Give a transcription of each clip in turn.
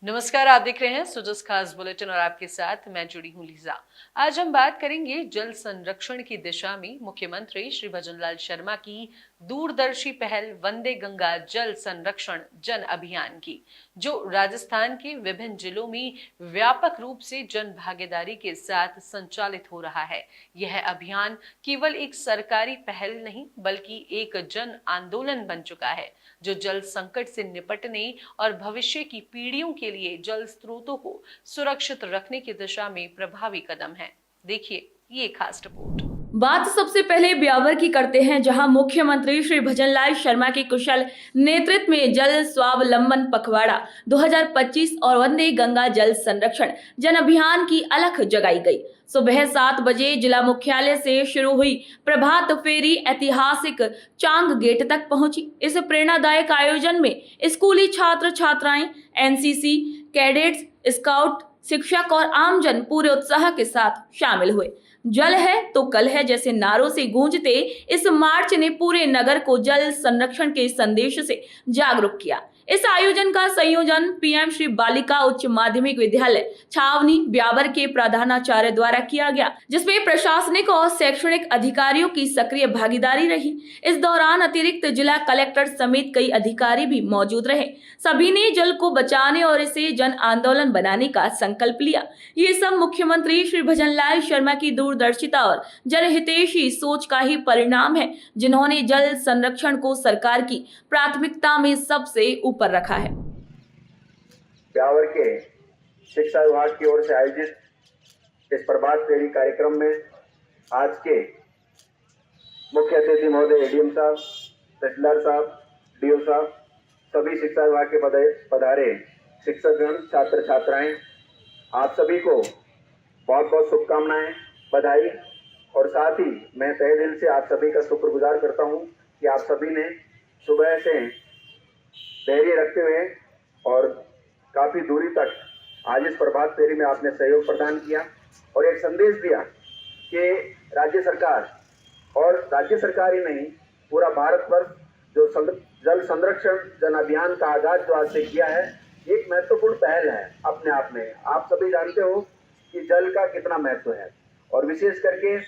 नमस्कार, आप देख रहे हैं सुजस खास बुलेटिन और आपके साथ मैं जुड़ी हूं लीजा। आज हम बात करेंगे जल संरक्षण की दिशा में मुख्यमंत्री श्री भजनलाल शर्मा की दूरदर्शी पहल वंदे गंगा जल संरक्षण जन अभियान की, जो राजस्थान के विभिन्न जिलों में व्यापक रूप से जन भागीदारी के साथ संचालित हो रहा है। यह अभियान केवल एक सरकारी पहल नहीं बल्कि एक जन आंदोलन बन चुका है, जो जल संकट से निपटने और भविष्य की पीढ़ियों के लिए जल स्रोतों को सुरक्षित रखने की दिशा में प्रभावी कदम है। देखिए ये खास रिपोर्ट। बात सबसे पहले ब्यावर की करते हैं, जहां मुख्यमंत्री श्री भजनलाल शर्मा के कुशल नेतृत्व में जल स्वावलंबन पखवाड़ा 2025 और वंदे गंगा जल संरक्षण जन अभियान की अलख जगाई गई। सुबह 7 बजे जिला मुख्यालय से शुरू हुई प्रभात फेरी ऐतिहासिक चांग गेट तक पहुंची। इस प्रेरणादायक आयोजन में स्कूली छात्र छात्राएं, एनसीसी कैडेट्स, स्काउट, शिक्षक और आमजन पूरे उत्साह के साथ शामिल हुए। जल है तो कल है जैसे नारों से गूंजते इस मार्च ने पूरे नगर को जल संरक्षण के संदेश से जागरूक किया। इस आयोजन का संयोजन पीएम श्री बालिका उच्च माध्यमिक विद्यालय छावनी ब्यावर के प्रधानाचार्य द्वारा किया गया, जिसमें प्रशासनिक और शैक्षणिक अधिकारियों की सक्रिय भागीदारी रही। इस दौरान अतिरिक्त जिला कलेक्टर समेत कई अधिकारी भी मौजूद रहे। सभी ने जल को बचाने और इसे जन आंदोलन बनाने का संकल्प लिया। ये सब मुख्यमंत्री श्री भजनलाल शर्मा की दूरदर्शिता और जनहितैषी सोच का ही परिणाम है, जिन्होंने जल संरक्षण को सरकार की प्राथमिकता में सबसे ऊपर रखा है। ब्यावर के शिक्षा विभाग की ओर से आयोजित इस प्रभात फेरी कार्यक्रम में आज के मुख्य अतिथि महोदय एडीएम साहब, तहसीलदार साहब, डीओ साहब, सभी शिक्षा विभाग के पधारे शिक्षकगण, छात्र छात्राएं, आप सभी को बहुत बहुत शुभकामनाएं, बधाई। और साथ ही मैं तहे दिल से आप सभी का शुक्रगुजार करता हूं कि आप सभी ने सुबह से धैर्य रखते हुए और काफी दूरी तक आज इस प्रभात फेरी में आपने सहयोग प्रदान किया और एक संदेश दिया कि राज्य सरकार, और राज्य सरकार ही नहीं पूरा भारतवर्ष जो जल संरक्षण जन अभियान का आगाज जो आज से किया है, एक महत्वपूर्ण पहल है अपने आप में। आप सभी जानते हो कि जल का कितना महत्व है और विशेष करके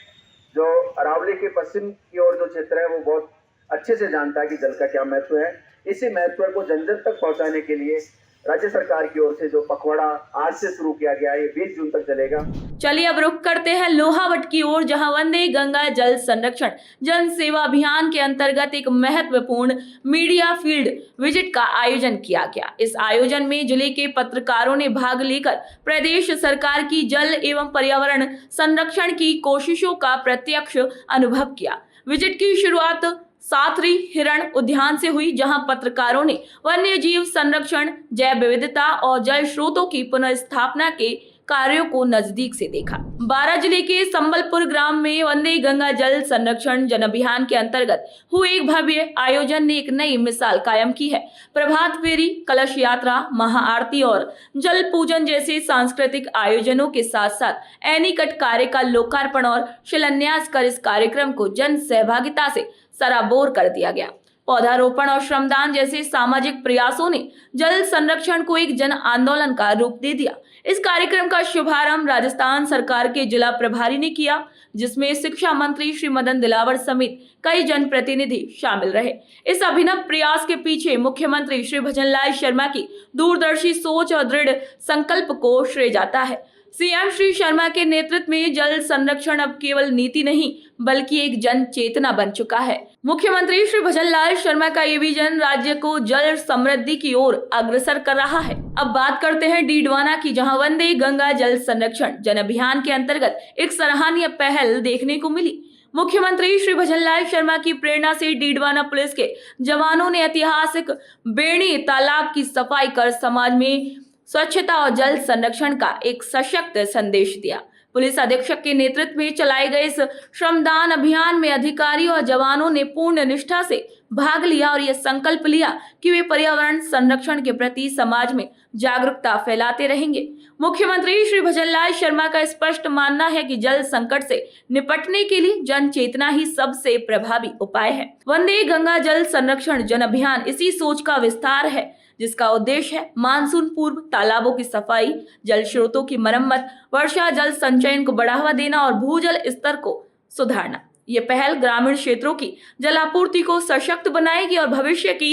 जो अरावली के पश्चिम की ओर जो क्षेत्र है वो बहुत अच्छे से जानता है कि जल का क्या महत्व है। इसी महत्व को जन जन तक पहुंचाने के लिए राज्य सरकार की ओर से जो पखवाड़ा आज से शुरू किया गया है, ये 20 जून तक चलेगा। चलिए अब रुख करते हैं लोहावट की ओर, जहां वंदे गंगा जल संरक्षण जन सेवा अभियान के अंतर्गत एक महत्वपूर्ण मीडिया फील्ड विजिट का आयोजन किया गया। इस आयोजन में जिले के पत्रकारों ने भाग लेकर प्रदेश सरकार की जल एवं पर्यावरण संरक्षण की कोशिशों का प्रत्यक्ष अनुभव किया। विजिट की शुरुआत साथरी हिरण उद्यान से हुई, जहां पत्रकारों ने वन्य जीव संरक्षण, जैव विविधता और जल स्रोतों की पुनर्स्थापना के कार्यों को नजदीक से देखा। बारां जिले के संबलपुर ग्राम में वंदे गंगा जल संरक्षण जन अभियान के अंतर्गत हुए एक भव्य आयोजन ने एक नई मिसाल कायम की है। प्रभात फेरी, कलश यात्रा, महाआरती और जल पूजन जैसे सांस्कृतिक आयोजनों के साथ साथ एनीकट कार्य का लोकार्पण और शिलान्यास कर इस कार्यक्रम को जन सहभागिता से सराबोर कर दिया गया। पौधारोपण और श्रमदान जैसे सामाजिक प्रयासों ने जल संरक्षण को एक जन आंदोलन का रूप दे दिया। इस कार्यक्रम का शुभारंभ राजस्थान सरकार के जिला प्रभारी ने किया, जिसमें शिक्षा मंत्री श्री मदन दिलावर समेत कई जनप्रतिनिधि शामिल रहे। इस अभिनव प्रयास के पीछे मुख्यमंत्री श्री भजनलाल शर्मा की दूरदर्शी सोच और दृढ़ संकल्प को श्रेय जाता है। सीएम श्री शर्मा के नेतृत्व में जल संरक्षण अब केवल नीति नहीं बल्कि एक जन चेतना बन चुका है। मुख्यमंत्री श्री भजनलाल शर्मा का ये विजन राज्य को जल समृद्धि की ओर अग्रसर कर रहा है। अब बात करते हैं डीडवाना की, जहां वंदे गंगा जल संरक्षण जन अभियान के अंतर्गत एक सराहनीय पहल देखने को मिली। मुख्यमंत्री श्री भजनलाल शर्मा की प्रेरणा से डीडवाना पुलिस के जवानों ने ऐतिहासिक बेणी तालाब की सफाई कर समाज में स्वच्छता और जल संरक्षण का एक सशक्त संदेश दिया। पुलिस अधीक्षक के नेतृत्व में चलाए गए इस श्रमदान अभियान में अधिकारी और जवानों ने पूर्ण निष्ठा से भाग लिया और यह संकल्प लिया कि वे पर्यावरण संरक्षण के प्रति समाज में जागरूकता फैलाते रहेंगे। मुख्यमंत्री श्री भजनलाल शर्मा का स्पष्ट मानना है कि जल संकट से निपटने के लिए जन चेतना ही सबसे प्रभावी उपाय है। वंदे गंगा जल संरक्षण जन अभियान इसी सोच का विस्तार है, जिसका उद्देश्य है मानसून पूर्व तालाबों की सफाई, जल स्रोतों की मरम्मत, वर्षा जल संचयन को बढ़ावा देना और भूजल स्तर को सुधारना। ये पहल ग्रामीण क्षेत्रों की जलापूर्ति को सशक्त बनाएगी और भविष्य की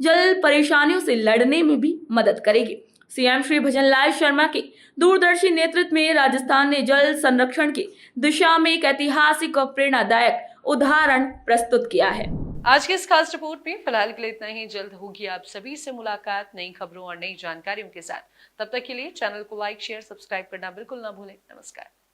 जल परेशानियों से लड़ने में भी मदद करेगी। सीएम श्री भजनलाल शर्मा के दूरदर्शी नेतृत्व में राजस्थान ने जल संरक्षण की दिशा में एक ऐतिहासिक और प्रेरणादायक उदाहरण प्रस्तुत किया है। आज के इस खास रिपोर्ट में फिलहाल के लिए इतना ही। जल्द होगी आप सभी से मुलाकात नई खबरों और नई जानकारियों के साथ। तब तक के लिए चैनल को लाइक, शेयर, सब्सक्राइब करना बिल्कुल ना भूलें। नमस्कार।